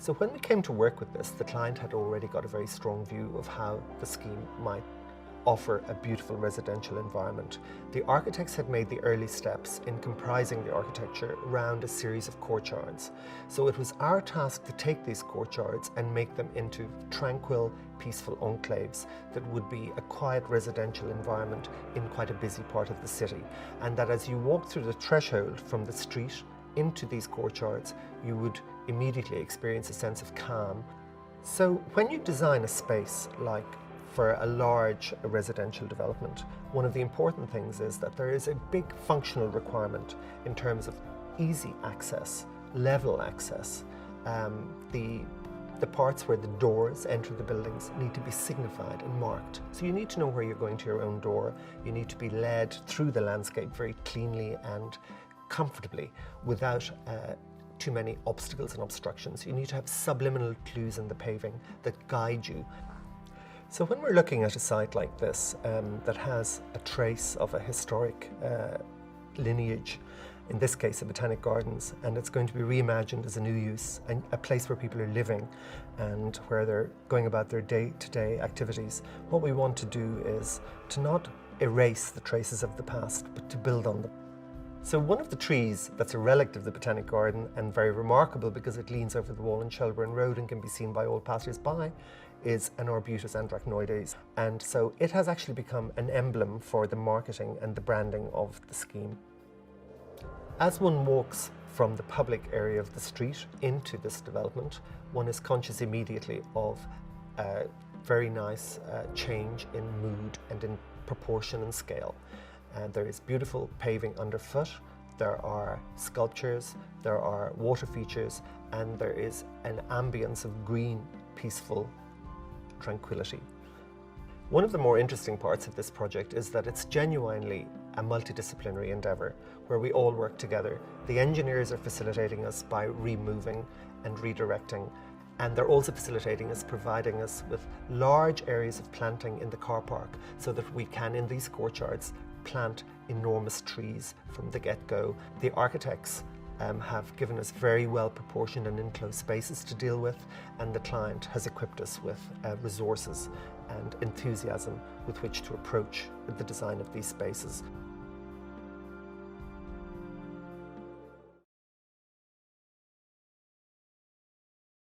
So when we came to work with this, the client had already got a very strong view of how the scheme might offer a beautiful residential environment. The architects had made the early steps in comprising the architecture around a series of courtyards. So it was our task to take these courtyards and make them into tranquil, peaceful enclaves that would be a quiet residential environment in quite a busy part of the city. And that as you walk through the threshold from the street into these courtyards, you would immediately experience a sense of calm. So when you design a space like for a large residential development, one of the important things is that there is a big functional requirement in terms of easy access, level access. The parts where the doors enter the buildings need to be signified and marked. So you need to know where you're going to your own door. You need to be led through the landscape very cleanly and comfortably without too many obstacles and obstructions. You need to have subliminal clues in the paving that guide you. So when we're looking at a site like this that has a trace of a historic lineage, in this case a Botanic Gardens, and it's going to be reimagined as a new use, and a place where people are living and where they're going about their day-to-day activities, what we want to do is to not erase the traces of the past, but to build on them. So one of the trees that's a relic of the Botanic Garden and very remarkable because it leans over the wall in Shelburne Road and can be seen by all passers-by is an Arbutus andrachnoides. And so it has actually become an emblem for the marketing and the branding of the scheme. As one walks from the public area of the street into this development, one is conscious immediately of a very nice change in mood and in proportion and scale. And there is beautiful paving underfoot, there are sculptures, there are water features, and there is an ambience of green, peaceful tranquility. One of the more interesting parts of this project is that it's genuinely a multidisciplinary endeavour where we all work together. The engineers are facilitating us by removing and redirecting, and they're also facilitating us, providing us with large areas of planting in the car park so that we can, in these courtyards, plant enormous trees from the get-go. The architects have given us very well proportioned and enclosed spaces to deal with, and the client has equipped us with resources and enthusiasm with which to approach the design of these spaces.